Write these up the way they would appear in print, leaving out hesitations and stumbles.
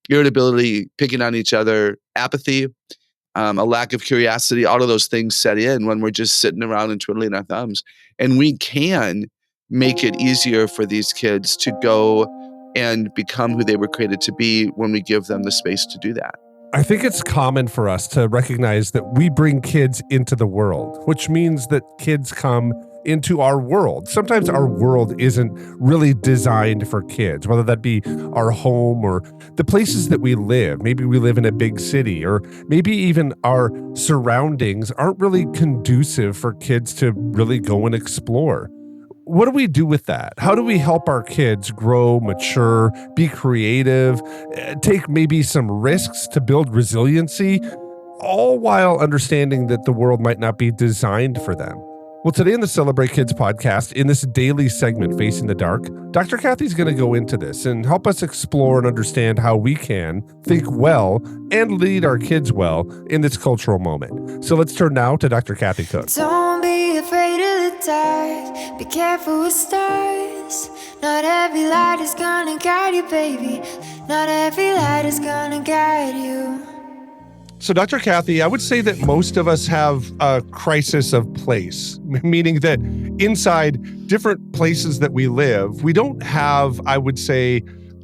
irritability, picking on each other, apathy, a lack of curiosity, all of those things set in when we're just sitting around and twiddling our thumbs. And we can make it easier for these kids to go and become who they were created to be when we give them the space to do that. I think it's common for us to recognize that we bring kids into the world, which means that kids come into our world. Sometimes our world isn't really designed for kids, whether that be our home or the places that we live. Maybe we live in a big city, or maybe even our surroundings aren't really conducive for kids to really go and explore. What do we do with that? How do we help our kids grow, mature, be creative, take maybe some risks to build resiliency, all while understanding that the world might not be designed for them? Well, today in the Celebrate Kids podcast, in this daily segment, Facing the Dark, Dr. Kathy's going to go into this and help us explore and understand how we can think well and lead our kids well in this cultural moment. So let's turn now to Dr. Kathy Cook. Don't be afraid of the dark. Be careful with stars. Not every light is gonna guide you, baby. Not every light is gonna guide you. So, Dr. Kathy, I would say that most of us have a crisis of place, meaning that inside different places that we live, we don't have, I would say,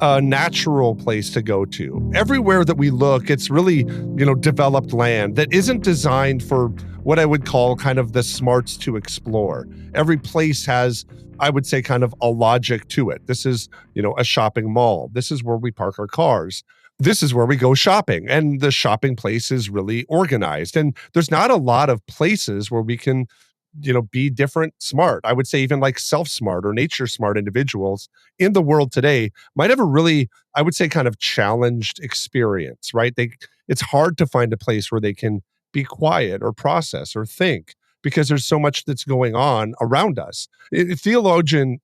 a natural place to go to. Everywhere that we look, it's really, developed land that isn't designed for what I would call kind of the smarts to explore. Every place has, I would say, kind of a logic to it. This is, a shopping mall. This is where we park our cars. This is where we go shopping, and the shopping place is really organized. And there's not a lot of places where we can, be different smart. I would say even like self-smart or nature smart individuals in the world today might have a really, I would say, kind of challenged experience, right? It's hard to find a place where they can be quiet or process or think because there's so much that's going on around us. Theologian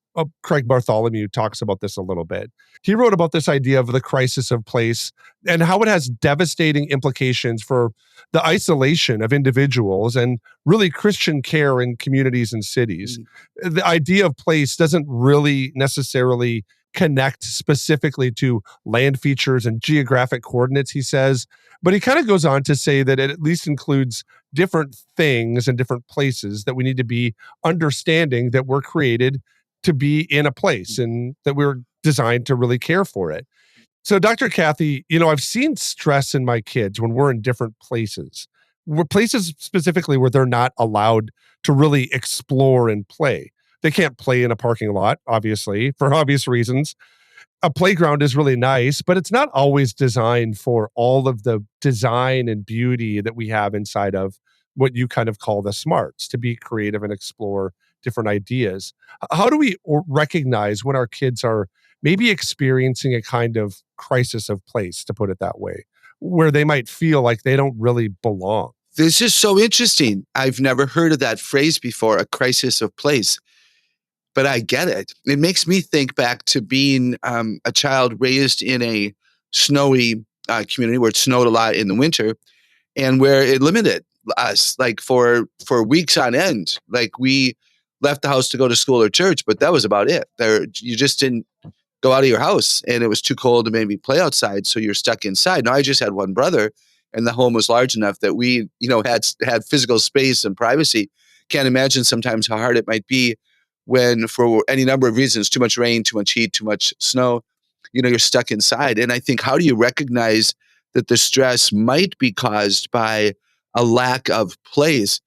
Craig Bartholomew talks about this a little bit. He wrote about this idea of the crisis of place and how it has devastating implications for the isolation of individuals and really Christian care in communities and cities. The idea of place doesn't really necessarily connect specifically to land features and geographic coordinates, he says, but he kind of goes on to say that it at least includes different things and different places that we need to be understanding that we're created to be in a place and that we're designed to really care for it. So, Dr. Kathy, I've seen stress in my kids when we're in different places, places specifically where they're not allowed to really explore and play. They can't play in a parking lot, obviously, for obvious reasons. A playground is really nice, but it's not always designed for all of the design and beauty that we have inside of what you kind of call the smarts, to be creative and explore different ideas. How do we recognize when our kids are maybe experiencing a kind of crisis of place, to put it that way, where they might feel like they don't really belong? This is so interesting. I've never heard of that phrase before, a crisis of place. But I get it. It makes me think back to being a child raised in a snowy community where it snowed a lot in the winter and where it limited us like for weeks on end. Like we left the house to go to school or church, but that was about it. You just didn't go out of your house and it was too cold to maybe play outside. So you're stuck inside. Now I just had one brother and the home was large enough that we, had physical space and privacy. Can't imagine sometimes how hard it might be when for any number of reasons, too much rain, too much heat, too much snow, you're stuck inside. And I think, how do you recognize that the stress might be caused by a lack of place?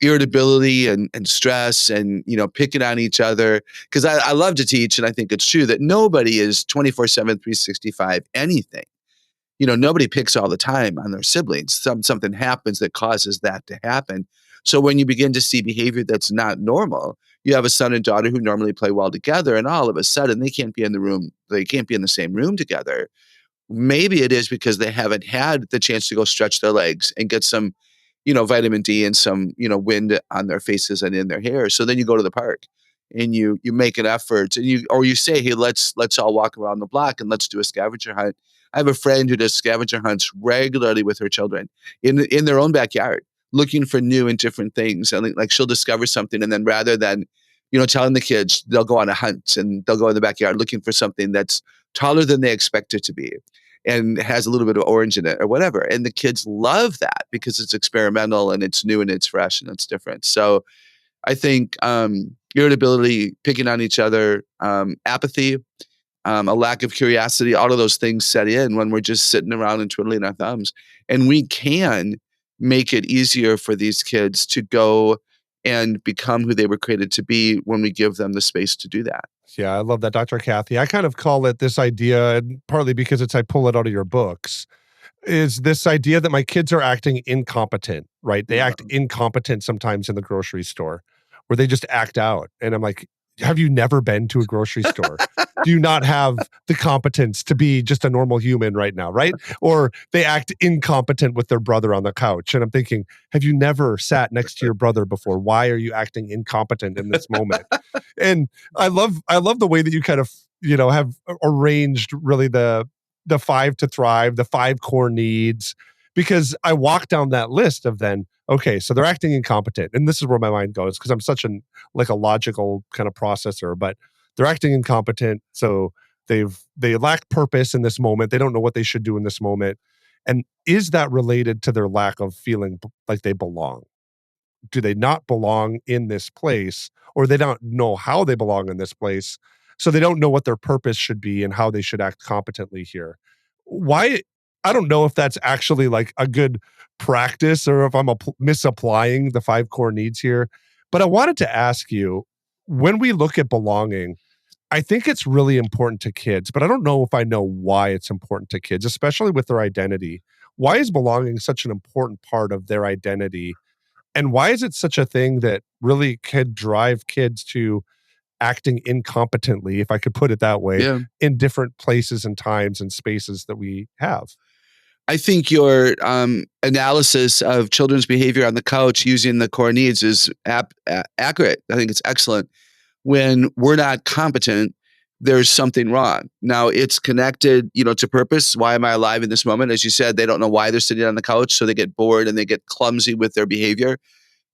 Irritability and stress and, picking on each other. Because I love to teach, and I think it's true that nobody is 24/7, 365 anything. Nobody picks all the time on their siblings. Something happens that causes that to happen. So when you begin to see behavior that's not normal, you have a son and daughter who normally play well together, and all of a sudden they can't be in the room. They can't be in the same room together. Maybe it is because they haven't had the chance to go stretch their legs and get some, vitamin D and some, wind on their faces and in their hair. So then you go to the park and you make an effort and you say, hey, let's all walk around the block and let's do a scavenger hunt. I have a friend who does scavenger hunts regularly with her children in their own backyard, looking for new and different things. And like she'll discover something, and then rather than, telling the kids, they'll go on a hunt and they'll go in the backyard looking for something that's taller than they expect it to be, and has a little bit of orange in it or whatever. And the kids love that because it's experimental and it's new and it's fresh and it's different. So I think irritability, picking on each other, apathy, a lack of curiosity, all of those things set in when we're just sitting around and twiddling our thumbs. And we can make it easier for these kids to go and become who they were created to be when we give them the space to do that. Yeah, I love that, Dr. Kathy. I kind of call it this idea, and partly because I pull it out of your books, is this idea that my kids are acting incompetent, right? They act incompetent sometimes in the grocery store where they just act out. And I'm like, have you never been to a grocery store? Do you not have the competence to be just a normal human right now, right? Or they act incompetent with their brother on the couch. And I'm thinking, have you never sat next to your brother before? Why are you acting incompetent in this moment? And I love the way that you kind of, have arranged really the 5 to thrive, the 5 core needs, because I walk down that list of then, okay, so they're acting incompetent. And this is where my mind goes because I'm such a logical kind of processor, but they're acting incompetent. So they lack purpose in this moment. They don't know what they should do in this moment. And is that related to their lack of feeling like they belong? Do they not belong in this place, or they don't know how they belong in this place? So they don't know what their purpose should be and how they should act competently here. Why? I don't know if that's actually like a good practice or if I'm misapplying the 5 core needs here. But I wanted to ask you, when we look at belonging, I think it's really important to kids, but I don't know if I know why it's important to kids, especially with their identity. Why is belonging such an important part of their identity? And why is it such a thing that really could drive kids to acting incompetently, if I could put it that way, Yeah. in different places and times and spaces that we have? I think your analysis of children's behavior on the couch using the core needs is accurate. I think it's excellent. When we're not competent, there's something wrong. Now it's connected, to purpose. Why am I alive in this moment? As you said, they don't know why they're sitting on the couch, so they get bored and they get clumsy with their behavior.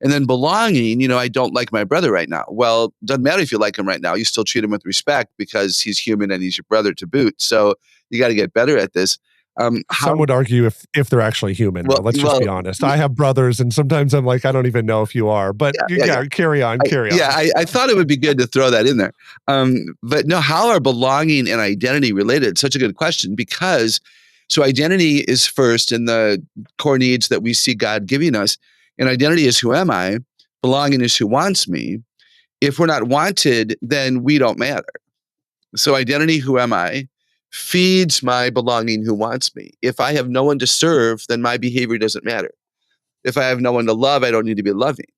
And then belonging, I don't like my brother right now. Well, doesn't matter if you like him right now. You still treat him with respect because he's human and he's your brother to boot. So you got to get better at this. Some would argue if they're actually human. Well, Let's just be honest. I have brothers, and sometimes I'm like, I don't even know if you are. But carry on. Yeah, I thought it would be good to throw that in there. But no, how are belonging and identity related? Such a good question, because so identity is first in the core needs that we see God giving us. And identity is who am I? Belonging is who wants me. If we're not wanted, then we don't matter. So identity, who am I, feeds my belonging, who wants me. If I have no one to serve, then my behavior doesn't matter. If I have no one to love, I don't need to be loving.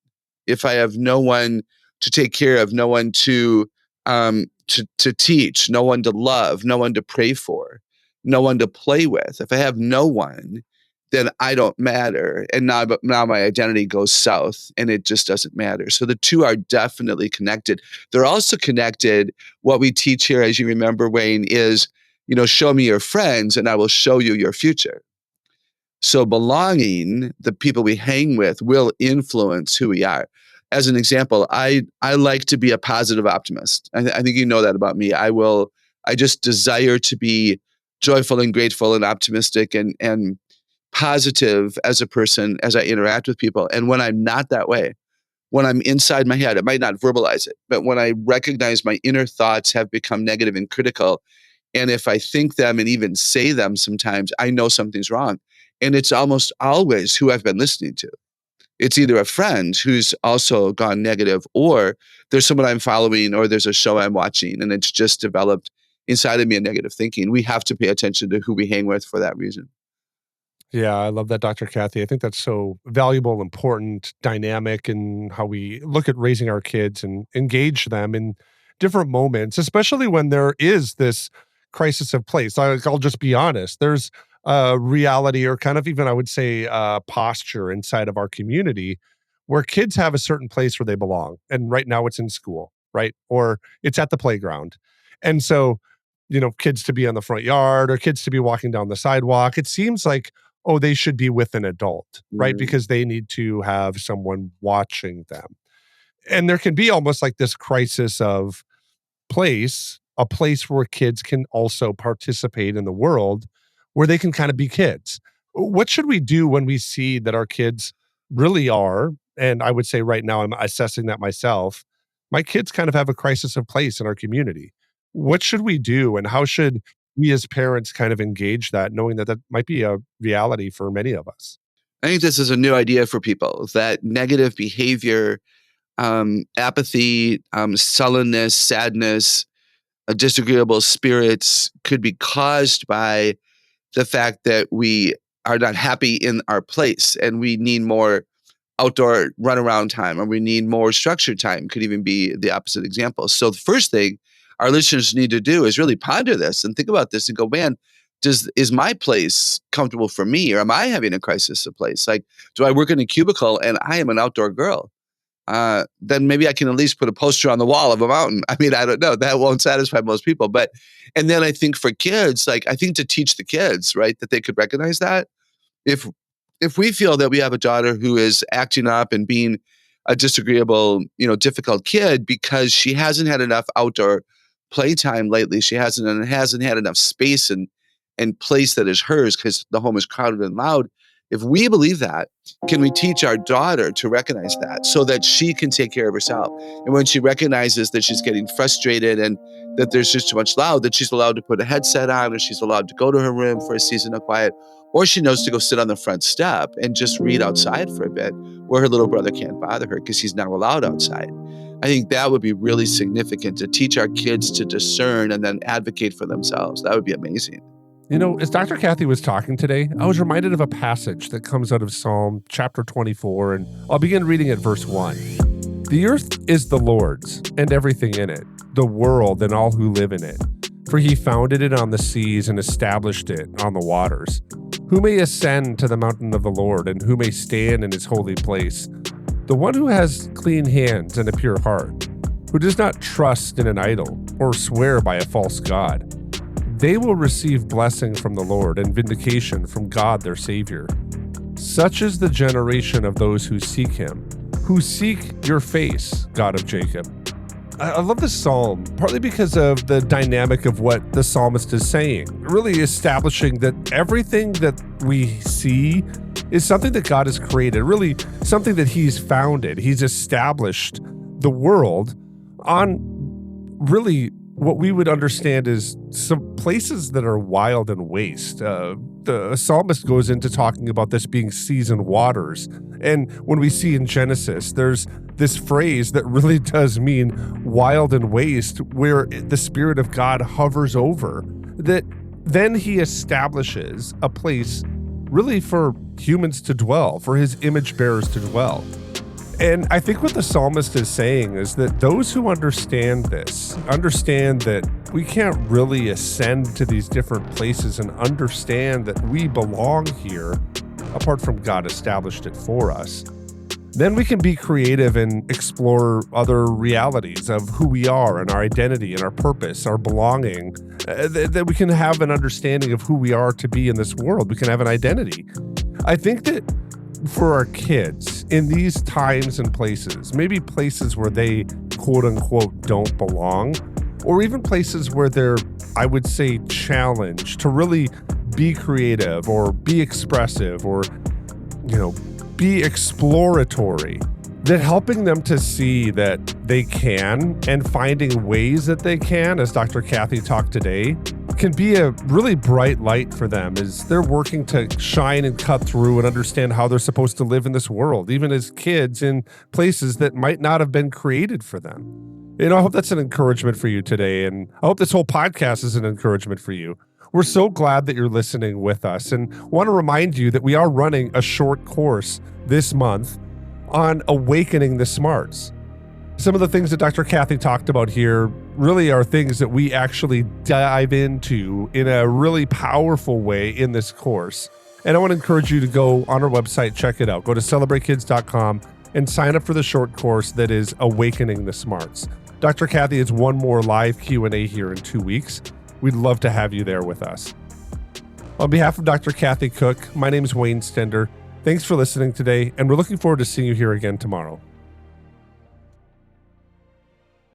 If I have no one to take care of, no one to teach, no one to love, no one to pray for, no one to play with. If I have no one, then I don't matter. And now my identity goes south and it just doesn't matter. So the two are definitely connected. They're also connected. What we teach here, as you remember, Wayne, is, show me your friends and I will show you your future. So belonging, the people we hang with, will influence who we are. As an example, I like to be a positive optimist. I think you know that about me. I just desire to be joyful and grateful and optimistic and positive as a person as I interact with people. And when I'm not that way, when I'm inside my head, I might not verbalize it, but when I recognize my inner thoughts have become negative and critical, and if I think them and even say them sometimes, I know something's wrong. And it's almost always who I've been listening to. It's either a friend who's also gone negative, or there's someone I'm following, or there's a show I'm watching, and it's just developed inside of me a negative thinking. We have to pay attention to who we hang with for that reason. Yeah, I love that, Dr. Kathy. I think that's so valuable, important, dynamic in how we look at raising our kids and engage them in different moments, especially when there is this crisis of place. I'll just be honest. There's a reality, or kind of even, I would say, posture inside of our community where kids have a certain place where they belong. And right now it's in school, right? Or it's at the playground. And so, kids to be on the front yard or kids to be walking down the sidewalk, it seems like, oh, they should be with an adult, right? Because they need to have someone watching them. And there can be almost like this crisis of place a place where kids can also participate in the world, where they can kind of be kids. What should we do when we see that our kids really are, and I would say right now I'm assessing that myself, my kids kind of have a crisis of place in our community. What should we do, and how should we as parents kind of engage that, knowing that that might be a reality for many of us? I think this is a new idea for people, that negative behavior, apathy, sullenness, sadness, disagreeable spirits could be caused by the fact that we are not happy in our place and we need more outdoor runaround time, or we need more structured time, could even be the opposite example. So the first thing our listeners need to do is really ponder this and think about this and go, man, is my place comfortable for me, or am I having a crisis of place? Like, do I work in a cubicle and I am an outdoor girl? Then maybe I can at least put a poster on the wall of a mountain. I mean, I don't know. That won't satisfy most people. And then I think for kids, like, I think to teach the kids, right, that they could recognize that if we feel that we have a daughter who is acting up and being a disagreeable, difficult kid because she hasn't had enough outdoor playtime lately, she hasn't had enough space and place that is hers because the home is crowded and loud. If we believe that, can we teach our daughter to recognize that so that she can take care of herself? And when she recognizes that she's getting frustrated and that there's just too much loud, that she's allowed to put a headset on, or she's allowed to go to her room for a season of quiet, or she knows to go sit on the front step and just read outside for a bit where her little brother can't bother her because he's not allowed outside. I think that would be really significant to teach our kids to discern and then advocate for themselves. That would be amazing. As Dr. Kathy was talking today, I was reminded of a passage that comes out of Psalm chapter 24, and I'll begin reading at verse 1. The earth is the Lord's, and everything in it, the world and all who live in it. For he founded it on the seas and established it on the waters. Who may ascend to the mountain of the Lord, and who may stand in his holy place? The one who has clean hands and a pure heart, who does not trust in an idol or swear by a false god. They will receive blessing from the Lord and vindication from God their Savior. Such is the generation of those who seek him, who seek your face, God of Jacob. I love this psalm, partly because of the dynamic of what the psalmist is saying, really establishing that everything that we see is something that God has created, really something that he's founded. He's established the world on really what we would understand is some places that are wild and waste. The psalmist goes into talking about this being seas and waters. And when we see in Genesis, there's this phrase that really does mean wild and waste, where the Spirit of God hovers over, that then he establishes a place really for humans to dwell, for his image bearers to dwell. And I think what the psalmist is saying is that those who understand this, understand that we can't really ascend to these different places and understand that we belong here apart from God established it for us, then we can be creative and explore other realities of who we are and our identity and our purpose, our belonging, that we can have an understanding of who we are to be in this world. We can have an identity. I think that for our kids in these times and places, maybe places where they quote unquote don't belong, or even places where they're, I would say, challenged to really be creative or be expressive or, be exploratory, that helping them to see that they can and finding ways that they can, as Dr. Kathy talked today, can be a really bright light for them as they're working to shine and cut through and understand how they're supposed to live in this world, even as kids in places that might not have been created for them. I hope that's an encouragement for you today, and I hope this whole podcast is an encouragement for you. We're so glad that you're listening with us, and want to remind you that we are running a short course this month on awakening the smarts. Some of the things that Dr. Kathy talked about here really are things that we actually dive into in a really powerful way in this course. And I want to encourage you to go on our website, check it out. Go to celebratekids.com and sign up for the short course that is Awakening the Smarts. Dr. Kathy has one more live Q&A here in 2 weeks. We'd love to have you there with us. On behalf of Dr. Kathy Cook, my name is Wayne Stender. Thanks for listening today, and we're looking forward to seeing you here again tomorrow.